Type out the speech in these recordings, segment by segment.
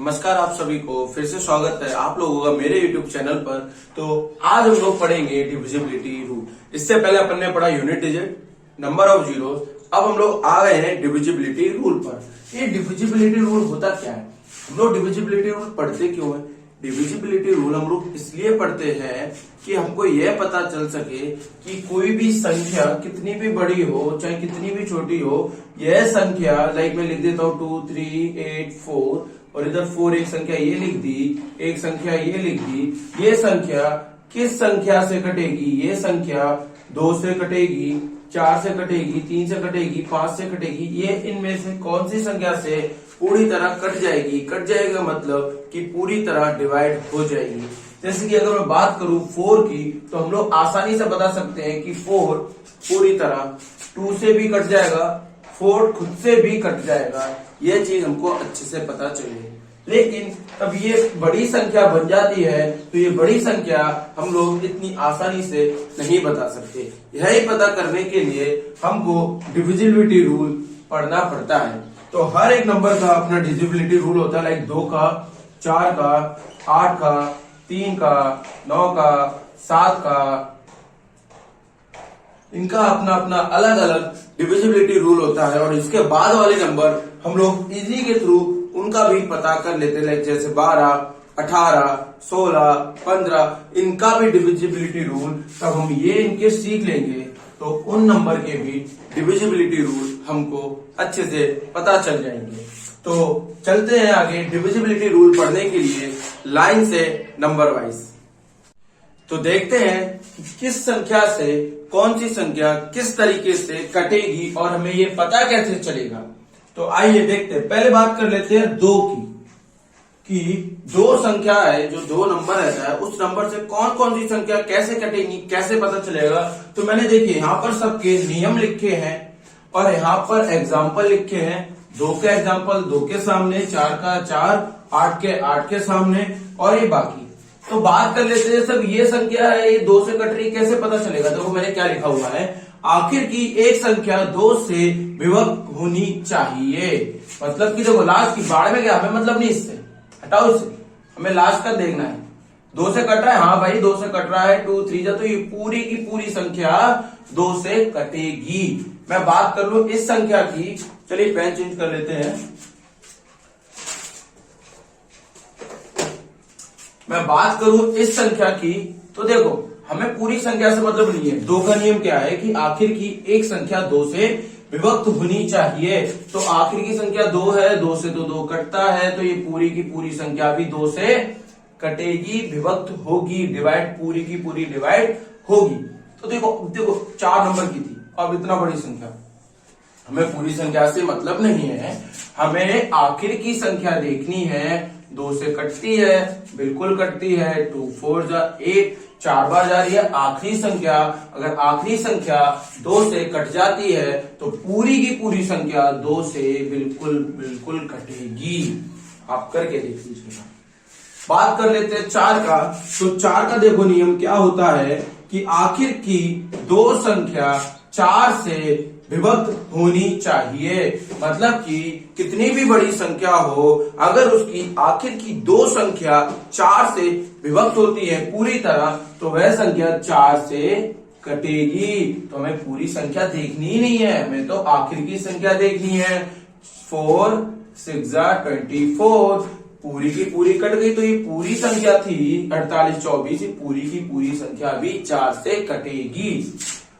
नमस्कार आप सभी को फिर से स्वागत है आप लोगों का मेरे YouTube चैनल पर। तो आज हम लोग पढ़ेंगे डिविजिबिलिटी रूल। इससे पहले अपन ने पढ़ा unit digit, number of zeros. अब हम लोग आ गए हैं डिविजिबिलिटी रूल पर। ये डिविजिबिलिटी रूल होता क्या है, हम लोग डिविजिबिलिटी रूल पढ़ते क्यों है? डिविजिबिलिटी रूल हम लोग इसलिए पढ़ते हैं कि हमको यह पता चल सके कि कोई भी संख्या कितनी भी बड़ी हो चाहे कितनी भी छोटी हो, यह संख्या लाइक मैं लिख देता हूँ 2, 3, 8, 4 और इधर 4 एक संख्या ये लिख दी, एक संख्या ये लिख दी। ये संख्या किस संख्या से कटेगी? ये संख्या 2 से कटेगी, 4 से कटेगी, 3 से कटेगी, 5 से कटेगी। ये इनमें से कौन सी संख्या से पूरी तरह कट जाएगी? कट जाएगा मतलब कि पूरी तरह डिवाइड हो जाएगी। जैसे कि अगर मैं बात करूं 4 की, तो हम लोग आसानी से बता सकते हैं कि 4 पूरी तरह 2 से भी कट जाएगा, 4 खुद से भी कट जाएगा। ये चीज हमको अच्छे से पता चले। लेकिन अब ये बड़ी संख्या बन जाती है तो ये बड़ी संख्या हम लोग इतनी आसानी से नहीं बता सकते। यही पता करने के लिए हमको डिविजिबिलिटी रूल पढ़ना पड़ता है। तो हर एक नंबर का अपना डिविजिबिलिटी रूल होता है, लाइक 2 का, 4 का, 8 का, 3 का, 9 का, 7 का, इनका अपना अपना अलग अलग डिविजिबिलिटी रूल होता है। और इसके बाद वाले नंबर हम लोग इजी के थ्रू उनका भी पता कर लेते हैं, लाइक जैसे 12, 18, 16, 15, इनका भी डिविजिबिलिटी रूल। तब हम ये इनके सीख लेंगे तो उन नंबर के भी डिविजिबिलिटी रूल हमको अच्छे से पता चल जाएंगे। तो चलते हैं आगे डिविजिबिलिटी रूल पढ़ने के लिए लाइन से नंबर वाइज। तो देखते हैं कि किस संख्या से कौन सी संख्या किस तरीके से कटेगी और हमें ये पता कैसे चलेगा। तो आइए देखते हैं। पहले बात कर लेते हैं 2 की, कि 2 संख्या है, जो 2 नंबर रहता है, उस नंबर से कौन कौन सी संख्या कैसे कटेगी, कैसे पता चलेगा। तो मैंने देखिए यहाँ पर सबके नियम लिखे हैं और यहाँ पर एग्जाम्पल लिखे हैं। 2 के एग्जाम्पल 2 के सामने, 4 का 4, 8 के 8 के सामने और ये बाकी। तो बात कर लेते हैं सब, ये संख्या है ये 2 से कट रही, कैसे पता चलेगा? देखो मैंने क्या लिखा हुआ है, आखिर की एक संख्या 2 से विभक्त होनी चाहिए। मतलब कि देखो लास्ट की बाढ़ में गया, हमें मतलब नहीं, इससे हटाओ, इससे हमें लास्ट का देखना है। 2 से कट रहा है, हाँ भाई 2 से कट रहा है, 2, 3 जा, तो ये पूरी की पूरी संख्या 2 से कटेगी। मैं बात कर लू इस संख्या की, चलिए पेन चेंज कर लेते हैं। मैं बात करूं इस संख्या की, तो देखो हमें पूरी संख्या से मतलब नहीं है। 2 का नियम क्या है कि आखिर की एक संख्या 2 से विभक्त होनी चाहिए। तो आखिर की संख्या 2 है, 2 से तो 2 कटता है, तो ये पूरी की पूरी संख्या भी 2 से कटेगी, विभक्त होगी, डिवाइड, पूरी की पूरी डिवाइड होगी। तो देखो 4 नंबर की थी, अब इतना बड़ी संख्या, हमें पूरी संख्या से मतलब नहीं है, हमें आखिर की संख्या देखनी है। 2 से कटती है, बिल्कुल कटती है, 2, 4 जा 8, 4 बार जा रही है। आखिरी संख्या, अगर आखिरी संख्या 2 से कट जाती है तो पूरी की पूरी संख्या 2 से बिल्कुल बिल्कुल कटेगी। आप करके देख लीजिएगा। बात कर लेते हैं 4 का। तो 4 का देखो नियम क्या होता है कि आखिर की 2 संख्या 4 से विभक्त होनी चाहिए। मतलब कि कितनी भी बड़ी संख्या हो, अगर उसकी आखिर की 2 संख्या 4 से विभक्त होती है पूरी तरह, तो वह संख्या 4 से कटेगी। तो हमें पूरी संख्या देखनी ही नहीं है, हमें तो आखिर की संख्या देखनी है। 4, 6 24, पूरी की पूरी कट गई, तो ये पूरी संख्या थी 48, 24, पूरी की पूरी संख्या भी 4 से कटेगी।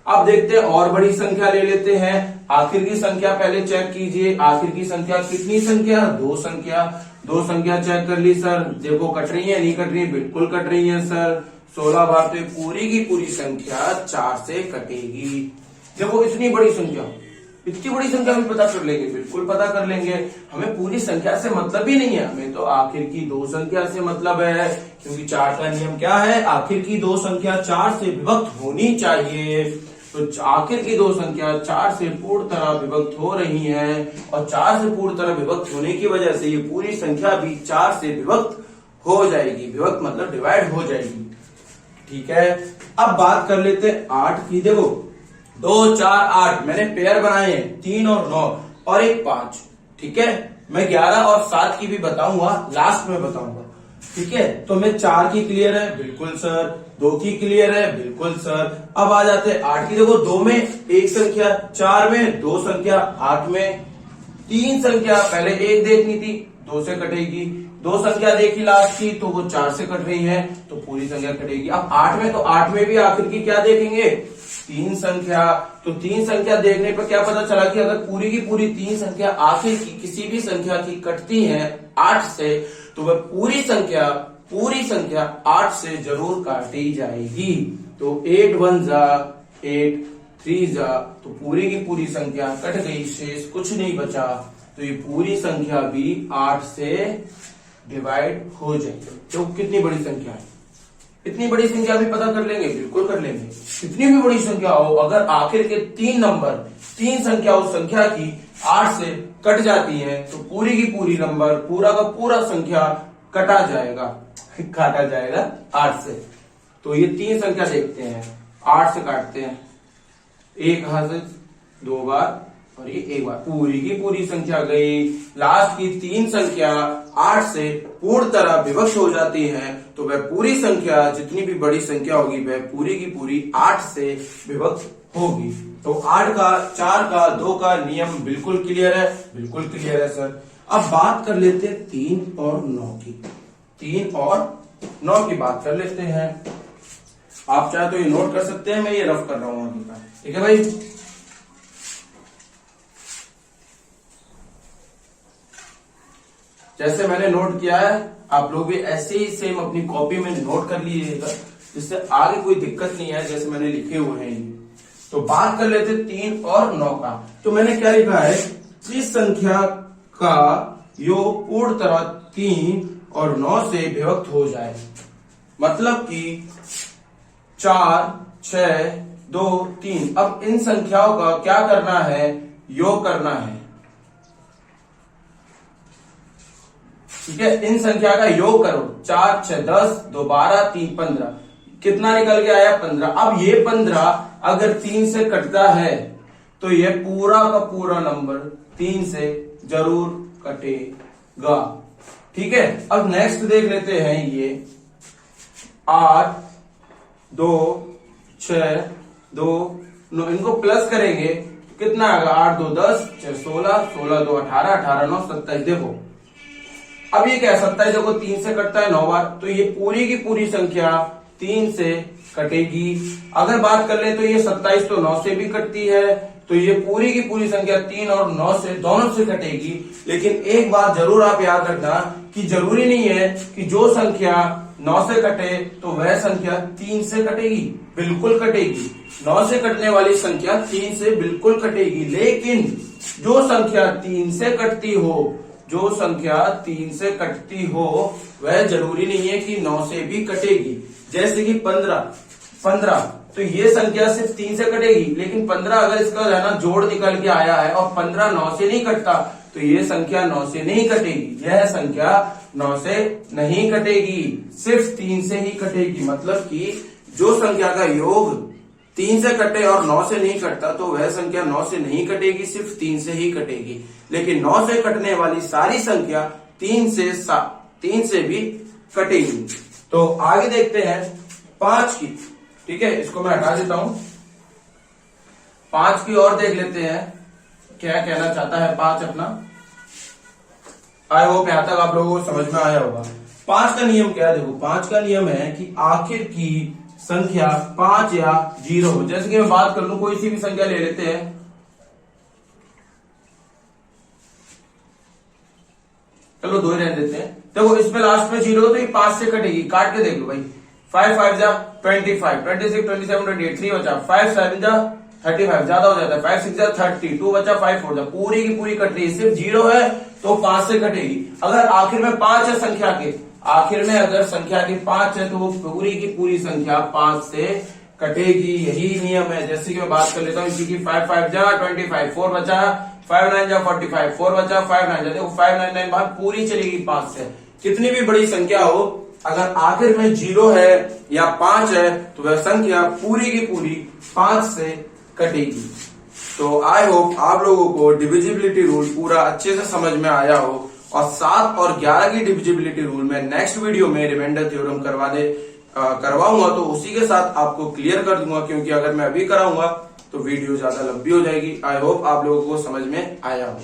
अब देखते हैं और बड़ी संख्या ले लेते हैं। आखिर की संख्या पहले चेक कीजिए, आखिर की संख्या कितनी संख्या? 2 संख्या। 2 संख्या चेक कर ली सर, देखो कट रही है नहीं कट रही है? बिल्कुल कट रही है सर, 16 बार, तो पूरी की पूरी संख्या 4 से कटेगी। देखो इतनी बड़ी संख्या, इतनी बड़ी संख्या भी पता कर लेंगे, बिल्कुल पता कर लेंगे। हमें पूरी संख्या से मतलब ही नहीं है, हमें तो आखिर की 2 संख्या से मतलब है, क्योंकि 4 का नियम क्या है? आखिर की 2 संख्या 4 से विभक्त होनी चाहिए। तो आखिर की 2 संख्या 4 से पूर्ण तरह विभक्त हो रही है, और 4 से पूर्ण तरह विभक्त होने की वजह से ये पूरी संख्या भी 4 से विभक्त हो जाएगी। विभक्त मतलब डिवाइड हो जाएगी। ठीक है, अब बात कर लेते हैं 8 की। देखो 2, 4, 8 मैंने पेयर बनाए हैं, 3 और 9 और एक 5। ठीक है, मैं 11 और 7 की भी बताऊंगा, लास्ट में बताऊंगा। ठीक है, तो मैं 4 की क्लियर है, बिल्कुल सर। 2 की क्लियर है, बिल्कुल सर। अब आ जाते हैं 8 की। देखो 2 में एक संख्या, 4 में 2 संख्या, 8 में 3 संख्या। पहले 1 देखनी थी, 2 से कटेगी। 2 संख्या देखी लास्ट की, तो वो 4 से कट रही है, तो पूरी संख्या कटेगी। अब 8 में, तो 8 में भी आखिर की क्या देखेंगे? 3 संख्या। तो 3 संख्या देखने पर क्या पता चला कि अगर पूरी की पूरी 3 संख्या आखिर की किसी भी संख्या की कटती है 8 से, तो वह पूरी संख्या 8 से जरूर काटी जाएगी। तो 8 1 जा 8, 3 जा, तो पूरी की पूरी संख्या कट गई, शेष कुछ नहीं बचा। तो ये पूरी संख्या भी 8 से डिवाइड हो जाएगी। तो कितनी बड़ी संख्या है? इतनी बड़ी संख्या भी पता कर लेंगे, बिल्कुल कर लेंगे। कितनी भी बड़ी संख्या हो, अगर आखिर के 3 नंबर, 3 संख्या उस संख्या की 8 से कट जाती है, तो पूरी की पूरी नंबर, पूरा का पूरा संख्या काटा जाएगा 8 से। तो ये 3 संख्या देखते हैं, 8 से काटते हैं, एक हाथ से 2 बार और ये 1 बार, पूरी की पूरी संख्या गई। लास्ट की 3 संख्या 8 से पूर्ण तरह विभक्त हो जाती है, तो वह पूरी संख्या, जितनी भी बड़ी संख्या होगी, वह पूरी की पूरी 8 से विभक्त होगी। तो 8 का, 4 का, 2 का नियम बिल्कुल क्लियर है, बिल्कुल क्लियर है सर। अब बात कर लेते हैं 3 और 9 की। 3 और 9 की बात कर लेते हैं। आप चाहे तो ये नोट कर सकते हैं, मैं ये रफ कर रहा हूं अभी का। ठीक है भाई। जैसे मैंने नोट किया है, आप लोग भी ऐसे ही सेम अपनी कॉपी में नोट कर लीजिएगा, जिससे आगे कोई दिक्कत नहीं है, जैसे मैंने लिखे हुए हैं ये। तो बात कर लेते 3 और 9 का। तो मैंने क्या लिखा है? जिस संख्या का योग पूर्ण तरह 3 और 9 से विभक्त हो जाए, मतलब कि 4 6 2 3। अब इन संख्याओं का क्या करना है? योग करना है। ठीक है, इन संख्या का योग करो। 4 6 10, 2 12, 3 15। कितना निकल के आया? 15। अब ये 15 अगर 3 से कटता है, तो ये पूरा का पूरा नंबर 3 से जरूर कटेगा। ठीक है, अब नेक्स्ट देख लेते हैं ये 8 2 6 2 9। इनको प्लस करेंगे तो कितना आएगा? 8 2 10, 6 16, 16 2 18, 18 9 27। देखो अब ये क्या? 27 देखो 3 से कटता है 9 बार, तो ये पूरी की पूरी संख्या 3 से कटेगी। अगर बात कर ले तो ये 27 तो 9 से भी कटती है, तो ये पूरी की पूरी संख्या 3 और 9 से दोनों से कटेगी। लेकिन एक बात जरूर आप याद रखना कि जरूरी नहीं है कि जो संख्या 9 से कटे तो वह संख्या 3 से कटेगी। बिल्कुल कटेगी, 9 से कटने वाली संख्या 3 से बिल्कुल कटेगी। लेकिन जो संख्या 3 से कटती हो, जो संख्या 3 से कटती हो, वह जरूरी नहीं है कि 9 से भी कटेगी। जैसे कि 15, तो ये संख्या सिर्फ 3 से कटेगी, लेकिन 15 अगर इसका है ना जोड़ निकल के आया है और 15 9 से नहीं कटता, तो ये संख्या 9 से नहीं कटेगी। यह संख्या 9 से नहीं कटेगी, सिर्फ 3 से ही कटेगी। मतलब कि जो संख्या का योग 3 से कटे और 9 से नहीं कटता, तो वह संख्या 9 से नहीं कटेगी, सिर्फ 3 से ही कटेगी। लेकिन 9 से कटने वाली सारी संख्या 3 से भी कटेगी। तो आगे देखते हैं 5 की। ठीक है, इसको मैं हटा देता हूं। 5 की और देख लेते हैं क्या कहना चाहता है 5 अपना। आई होप यहां तक आप लोगों को समझ में आया होगा। 5 का नियम क्या है? देखो 5 का नियम है कि आखिर की संख्या 5 या 0 हो। जैसे कि मैं बात कर लूं, कोई सी भी संख्या ले लेते हैं, चलो 2 ही रहने देते हैं। देखो इसमें लास्ट में 0 हो तो ये 5 से कटेगी। काट के देख लो भाई। 5 5 जा 25, 26 27 28, 3 बचा, 5 7 जा 35, ज्यादा हो जाता है, 5 6 जा 30, 2 बचा, 5 4 जा, पूरी की पूरी कट रही है। सिर्फ 0 है तो 5 से कटेगी। अगर आखिर में 5 है संख्या के, आखिर में अगर संख्या की 5 है, तो वो पूरी की पूरी संख्या 5 से कटेगी। यही नियम है। जैसे कि मैं बात कर लेता हूँ इसी की। 5 5 जा 25, 4 बचा, 5 9 जा 45, 4 बचा, 5 9 जा, देखो 5 9 9 बार पूरी चलेगी 5 से। कितनी भी बड़ी संख्या हो, अगर आखिर में 0 है या 5 है, तो वह संख्या पूरी की पूरी 5 से कटेगी। तो आई होप आप लोगों को डिविजिबिलिटी रूल पूरा अच्छे से समझ में आया हो, और 7 और 11 की डिविजिबिलिटी रूल में नेक्स्ट वीडियो में रिमाइंडर थ्योरम करवाऊंगा, तो उसी के साथ आपको क्लियर कर दूंगा, क्योंकि अगर मैं अभी कराऊंगा तो वीडियो ज्यादा लंबी हो जाएगी। आई होप आप लोगों को समझ में आया हो।